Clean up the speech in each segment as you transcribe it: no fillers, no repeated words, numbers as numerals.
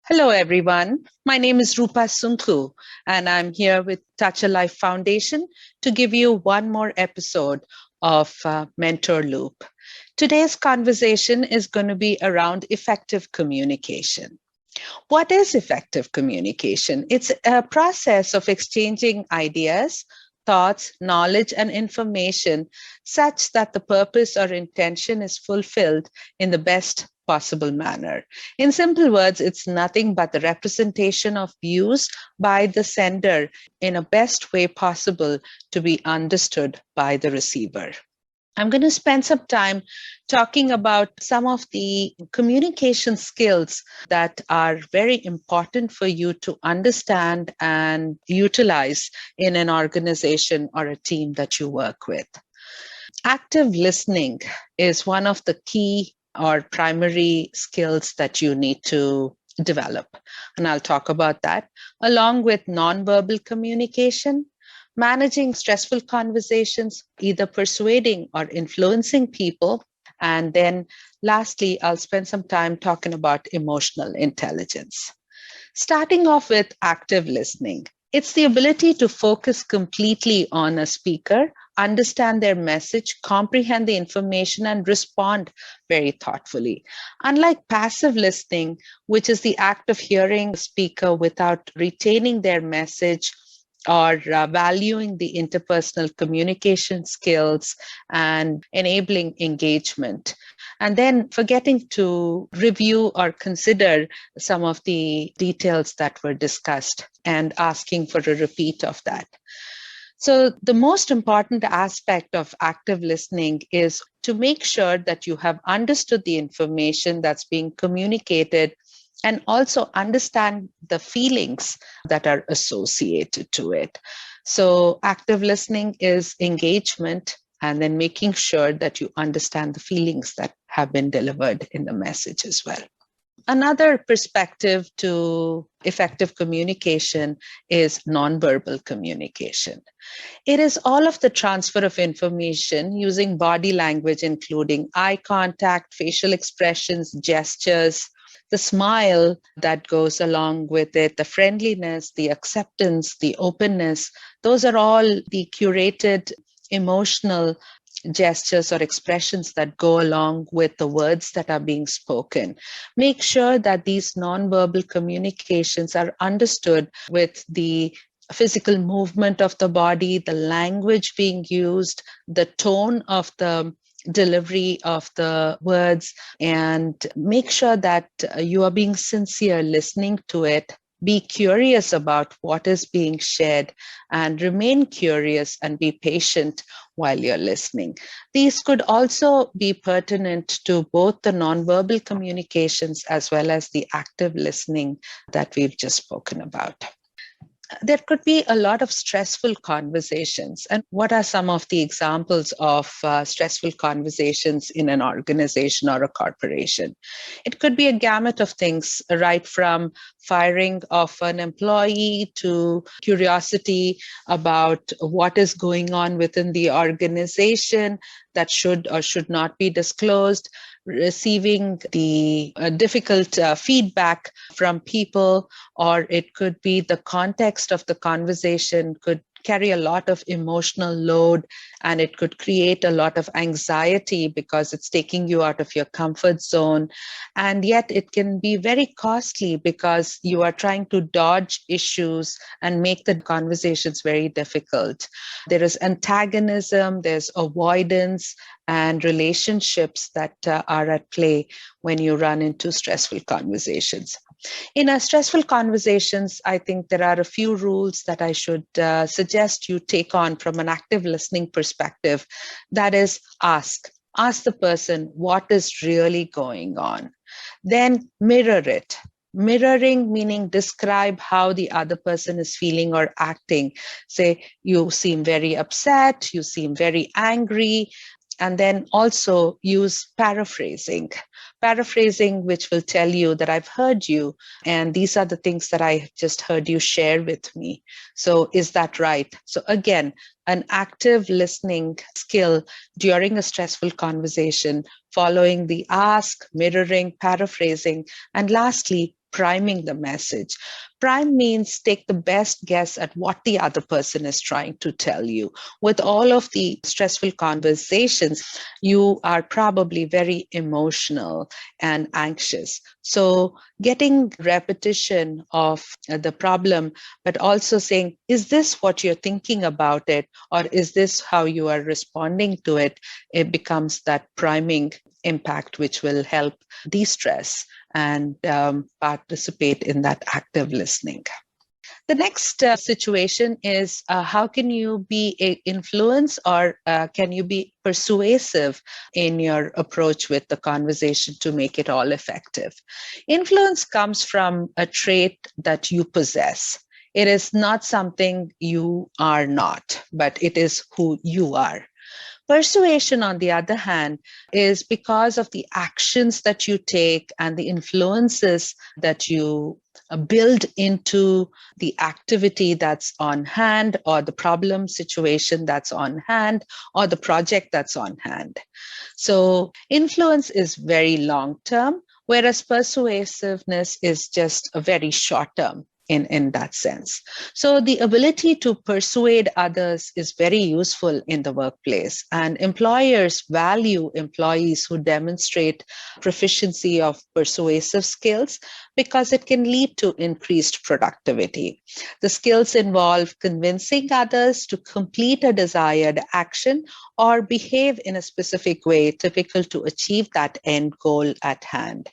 Hello, everyone. My name is Roopa Sunku, and I'm here with Touch a Life Foundation to give you one more episode of Mentor Loop. Today's conversation is going to be around effective communication. What is effective communication? It's a process of exchanging ideas, thoughts, knowledge, and information such that the purpose or intention is fulfilled in the best possible manner. In simple words, it's nothing but the representation of views by the sender in a best way possible to be understood by the receiver. I'm going to spend some time talking about some of the communication skills that are very important for you to understand and utilize in an organization or a team that you work with. Active listening is one of the key or primary skills that you need to develop. And I'll talk about that, along with nonverbal communication, managing stressful conversations, either persuading or influencing people. And then lastly, I'll spend some time talking about emotional intelligence. Starting off with active listening. It's the ability to focus completely on a speaker, understand their message, comprehend the information, and respond very thoughtfully. Unlike passive listening, which is the act of hearing a speaker without retaining their message or valuing the interpersonal communication skills and enabling engagement, and then forgetting to review or consider some of the details that were discussed and asking for a repeat of that. So the most important aspect of active listening is to make sure that you have understood the information that's being communicated and also understand the feelings that are associated to it. So active listening is engagement and then making sure that you understand the feelings that have been delivered in the message as well. Another perspective to effective communication is nonverbal communication. It is all of the transfer of information using body language, including eye contact, facial expressions, gestures, the smile that goes along with it, the friendliness, the acceptance, the openness. Those are all the curated emotional gestures or expressions that go along with the words that are being spoken. Make sure that these nonverbal communications are understood with the physical movement of the body, the language being used, the tone of the delivery of the words, and make sure that you are being sincere listening to it. Be curious about what is being shared and remain curious and be patient while you're listening. These could also be pertinent to both the nonverbal communications as well as the active listening that we've just spoken about. There could be a lot of stressful conversations. And what are some of the examples of stressful conversations in an organization or a corporation? It could be a gamut of things, right from firing of an employee to curiosity about what is going on within the organization that should or should not be disclosed, receiving the difficult feedback from people, or it could be the context of the conversation could carry a lot of emotional load, and it could create a lot of anxiety because it's taking you out of your comfort zone. And yet it can be very costly because you are trying to dodge issues and make the conversations very difficult. There is antagonism, there's avoidance, and relationships that are at play when you run into stressful conversations. In our stressful conversations, I think there are a few rules that I should suggest you take on from an active listening perspective. That is, ask the person what is really going on. Then mirror it. Mirroring meaning describe how the other person is feeling or acting. Say, you seem very upset, you seem very angry, and then also use paraphrasing. paraphrasing, which will tell you that I've heard you, and these are the things that I just heard you share with me. So is that right? So again, an active listening skill during a stressful conversation, following the ask, mirroring, paraphrasing, and lastly, priming the message. Prime means take the best guess at what the other person is trying to tell you. With all of the stressful conversations, you are probably very emotional and anxious. So getting repetition of the problem, but also saying, is this what you're thinking about it? Or is this how you are responding to it? It becomes that priming impact, which will help de-stress and participate in that active listening. The next situation is how can you be an influence or can you be persuasive in your approach with the conversation to make it all effective? Influence comes from a trait that you possess. It is not something you are not, but it is who you are. Persuasion, on the other hand, is because of the actions that you take and the influences that you build into the activity that's on hand, or the problem situation that's on hand, or the project that's on hand. So influence is very long term, whereas persuasiveness is just a very short term in that sense. So the ability to persuade others is very useful in the workplace, and employers value employees who demonstrate proficiency of persuasive skills because it can lead to increased productivity. The skills involve convincing others to complete a desired action or behave in a specific way typical to achieve that end goal at hand.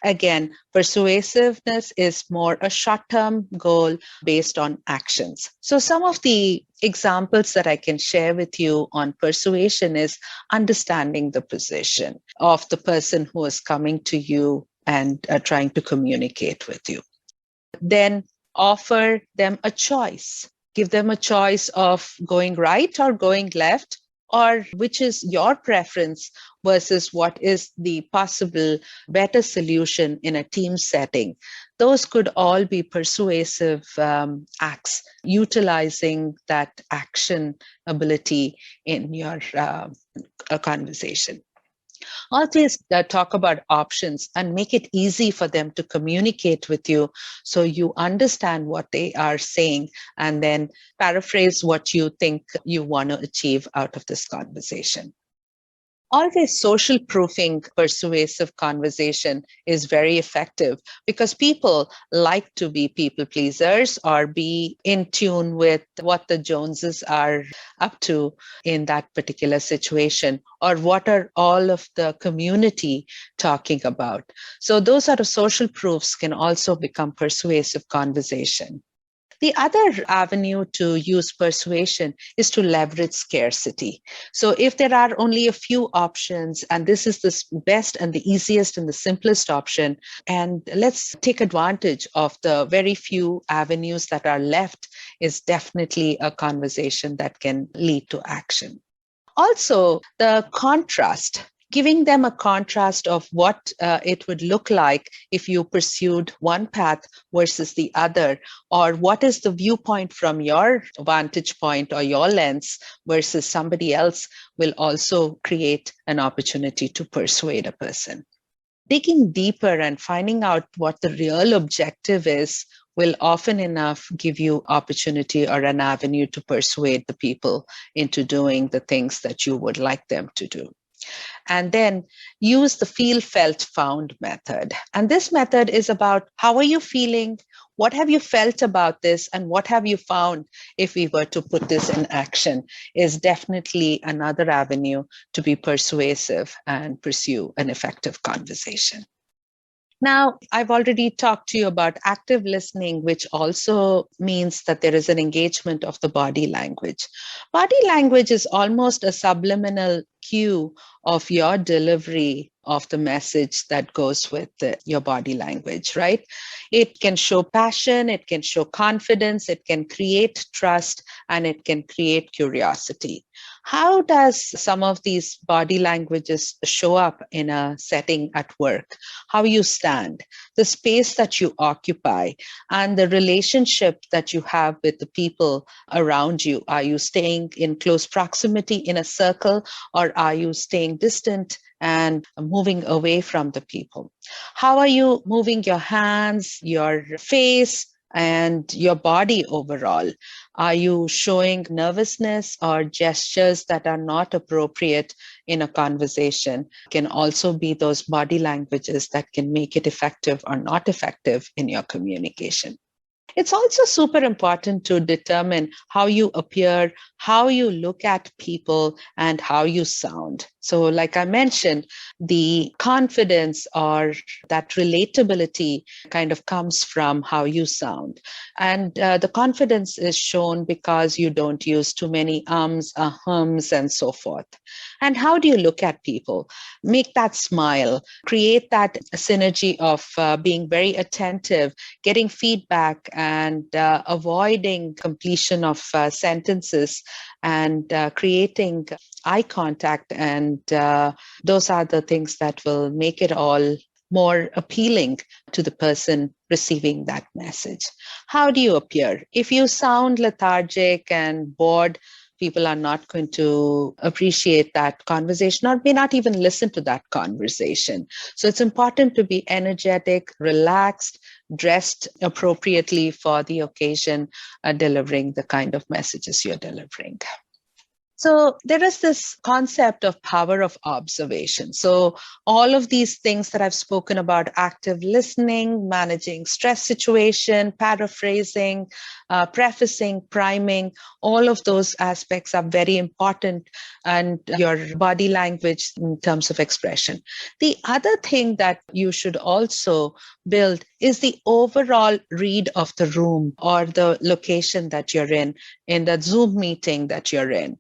Again, persuasiveness is more a short-term goal based on actions. So some of the examples that I can share with you on persuasion is understanding the position of the person who is coming to you and trying to communicate with you. Then offer them a choice. Give them a choice of going right or going left, or which is your preference versus what is the possible better solution in a team setting. Those could all be persuasive acts, utilizing that action ability in your conversation. Always talk about options and make it easy for them to communicate with you so you understand what they are saying, and then paraphrase what you think you want to achieve out of this conversation. Always social proofing persuasive conversation is very effective because people like to be people pleasers or be in tune with what the Joneses are up to in that particular situation, or what are all of the community talking about. So those sort of social proofs can also become persuasive conversation. The other avenue to use persuasion is to leverage scarcity. So if there are only a few options, and this is the best and the easiest and the simplest option, and let's take advantage of the very few avenues that are left, is definitely a conversation that can lead to action. Also, the contrast, giving them a contrast of what it would look like if you pursued one path versus the other, or what is the viewpoint from your vantage point or your lens versus somebody else, will also create an opportunity to persuade a person. Digging deeper and finding out what the real objective is will often enough give you opportunity or an avenue to persuade the people into doing the things that you would like them to do. And then use the feel, felt, found method. And this method is about how are you feeling? What have you felt about this? And what have you found if we were to put this in action? Is definitely another avenue to be persuasive and pursue an effective conversation. Now, I've already talked to you about active listening, which also means that there is an engagement of the body language. Body language is almost a subliminal cue of your delivery of the message that goes with your body language, right? It can show passion, it can show confidence, it can create trust, and it can create curiosity. How does some of these body languages show up in a setting at work? How you stand, the space that you occupy, and the relationship that you have with the people around you. Are you staying in close proximity in a circle, or are you staying distant and moving away from the people? How are you moving your hands, your face, and your body overall? Are you showing nervousness or gestures that are not appropriate in a conversation? Can also be those body languages that can make it effective or not effective in your communication. It's also super important to determine how you appear, how you look at people, and how you sound. So, like I mentioned, the confidence or that relatability kind of comes from how you sound. And the confidence is shown because you don't use too many ums, ahums, and so forth. And how do you look at people? Make that smile, create that synergy of being very attentive, getting feedback, and avoiding completion of sentences, and creating eye contact. And those are the things that will make it all more appealing to the person receiving that message. How do you appear? If you sound lethargic and bored, people are not going to appreciate that conversation or may not even listen to that conversation. So it's important to be energetic, relaxed, dressed appropriately for the occasion, delivering the kind of messages you're delivering. So there is this concept of power of observation. So all of these things that I've spoken about, active listening, managing stress situation, paraphrasing, prefacing, priming, all of those aspects are very important, and your body language in terms of expression. The other thing that you should also build is the overall read of the room or the location that you're in the Zoom meeting that you're in.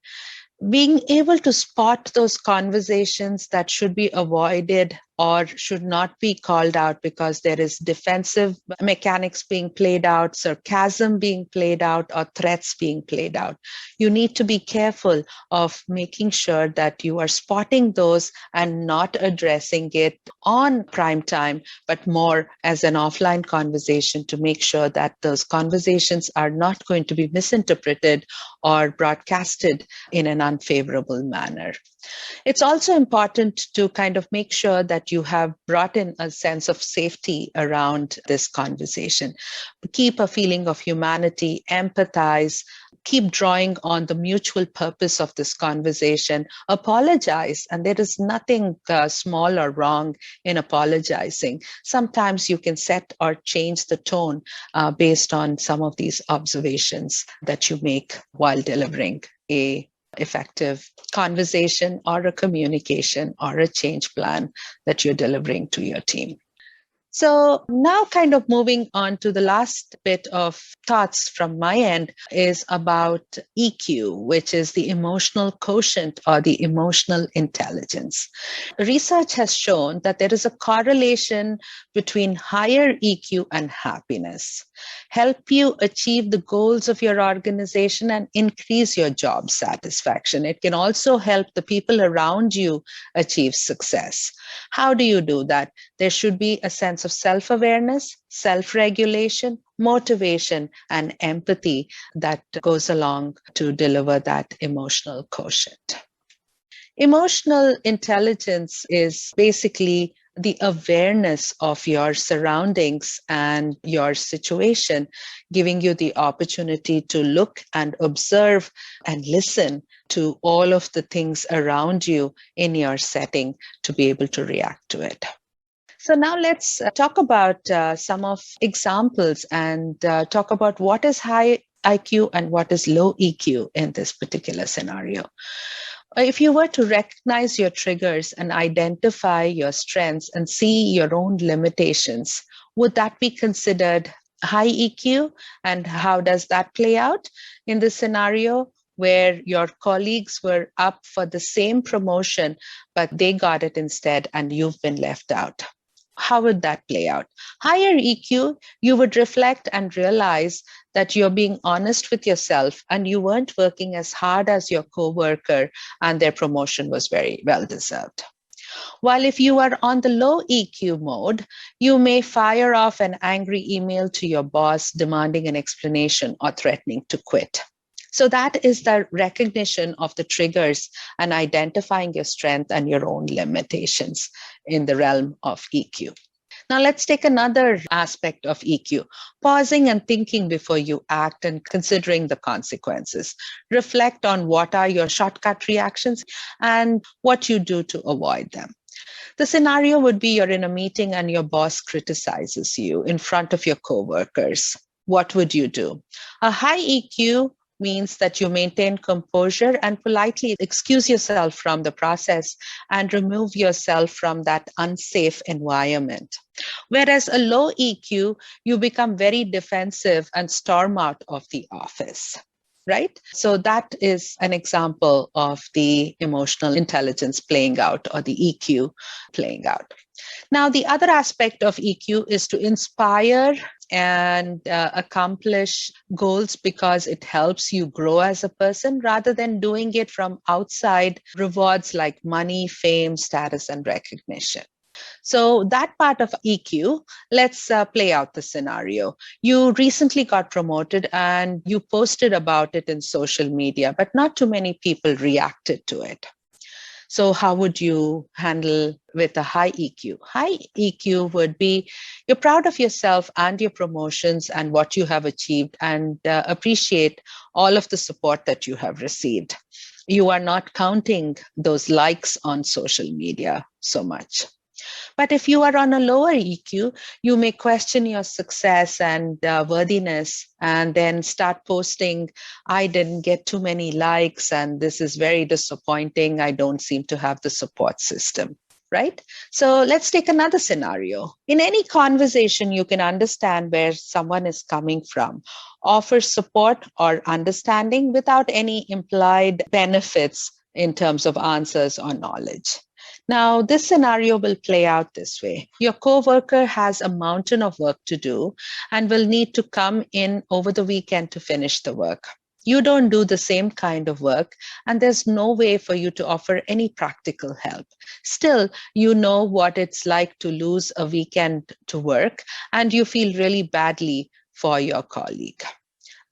Being able to spot those conversations that should be avoided or should not be called out because there is defensive mechanics being played out, sarcasm being played out, or threats being played out. You need to be careful of making sure that you are spotting those and not addressing it on prime time, but more as an offline conversation to make sure that those conversations are not going to be misinterpreted or broadcasted in an unfavorable manner. It's also important to kind of make sure that you have brought in a sense of safety around this conversation. Keep a feeling of humanity, empathize, keep drawing on the mutual purpose of this conversation, apologize. And there is nothing small or wrong in apologizing. Sometimes you can set or change the tone based on some of these observations that you make while delivering a effective conversation or a communication or a change plan that you're delivering to your team. So now kind of moving on to the last bit of thoughts from my end is about EQ, which is the emotional quotient or the emotional intelligence. Research has shown that there is a correlation between higher EQ and happiness. Help you achieve the goals of your organization and increase your job satisfaction. It can also help the people around you achieve success. How do you do that? There should be a sense of self-awareness, self-regulation, motivation, and empathy that goes along to deliver that emotional quotient. Emotional intelligence is basically the awareness of your surroundings and your situation, giving you the opportunity to look and observe and listen to all of the things around you in your setting to be able to react to it. So now let's talk about some of examples and talk about what is high IQ and what is low EQ in this particular scenario. If you were to recognize your triggers and identify your strengths and see your own limitations, would that be considered high EQ? And how does that play out in this scenario where your colleagues were up for the same promotion, but they got it instead and you've been left out? How would that play out? Higher EQ, you would reflect and realize that you're being honest with yourself and you weren't working as hard as your coworker and their promotion was very well deserved. While if you are on the low EQ mode, you may fire off an angry email to your boss demanding an explanation or threatening to quit. So that is the recognition of the triggers and identifying your strength and your own limitations in the realm of EQ. Now, let's take another aspect of EQ, pausing and thinking before you act and considering the consequences. Reflect on what are your shortcut reactions and what you do to avoid them. The scenario would be you're in a meeting and your boss criticizes you in front of your coworkers. What would you do? A high EQ means that you maintain composure and politely excuse yourself from the process and remove yourself from that unsafe environment. Whereas a low EQ, you become very defensive and storm out of the office. Right? So that is an example of the emotional intelligence playing out or the EQ playing out. Now, the other aspect of EQ is to inspire and accomplish goals because it helps you grow as a person rather than doing it from outside rewards like money, fame, status, and recognition. So that part of EQ, let's play out the scenario. You recently got promoted and you posted about it in social media, but not too many people reacted to it. So how would you handle with a high EQ? High EQ would be you're proud of yourself and your promotions and what you have achieved and appreciate all of the support that you have received. You are not counting those likes on social media so much. But if you are on a lower EQ, you may question your success and worthiness and then start posting, I didn't get too many likes and this is very disappointing. I don't seem to have the support system. Right? So let's take another scenario. In any conversation, you can understand where someone is coming from, offer support or understanding without any implied benefits in terms of answers or knowledge. Now, this scenario will play out this way. Your coworker has a mountain of work to do and will need to come in over the weekend to finish the work. You don't do the same kind of work, and there's no way for you to offer any practical help. Still, you know what it's like to lose a weekend to work, and you feel really badly for your colleague.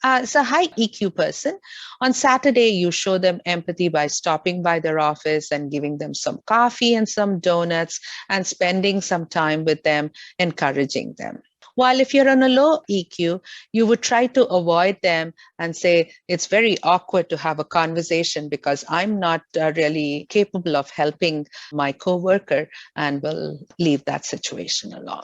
As a high EQ person, on Saturday, you show them empathy by stopping by their office and giving them some coffee and some donuts and spending some time with them, encouraging them. While if you're on a low EQ, you would try to avoid them and say, it's very awkward to have a conversation because I'm not really capable of helping my coworker and will leave that situation alone.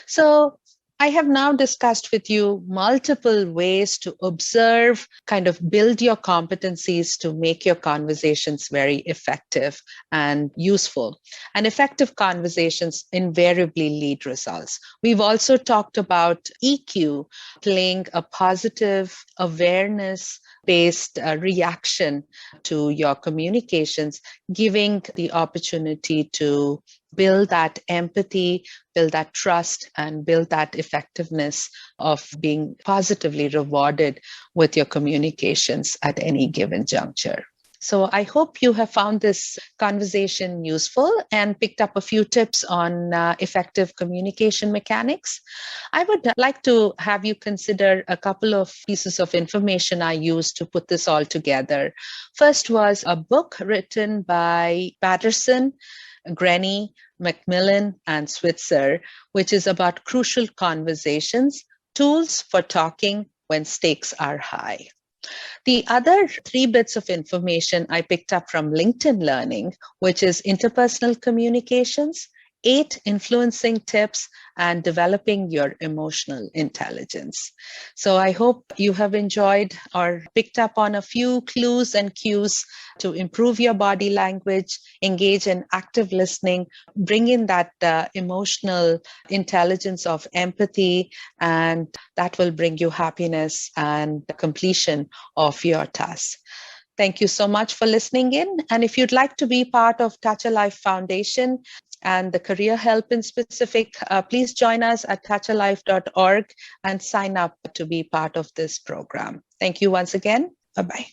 So I have now discussed with you multiple ways to observe, kind of build your competencies to make your conversations very effective and useful. And effective conversations invariably lead results. We've also talked about EQ playing a positive awareness based reaction to your communications, giving the opportunity to build that empathy, build that trust, and build that effectiveness of being positively rewarded with your communications at any given juncture. So I hope you have found this conversation useful and picked up a few tips on effective communication mechanics. I would like to have you consider a couple of pieces of information I used to put this all together. First was a book written by Patterson, Grenny, Macmillan, and Switzer, which is about crucial conversations, tools for talking when stakes are high. The other 3 bits of information I picked up from LinkedIn Learning, which is interpersonal communications, 8 influencing tips, and developing your emotional intelligence. So I hope you have enjoyed or picked up on a few clues and cues to improve your body language, engage in active listening, bring in that emotional intelligence of empathy, and that will bring you happiness and completion of your tasks. Thank you so much for listening in. And if you'd like to be part of Touch a Life Foundation, and the career help in specific, please join us at touchalife.org and sign up to be part of this program. Thank you once again. Bye-bye.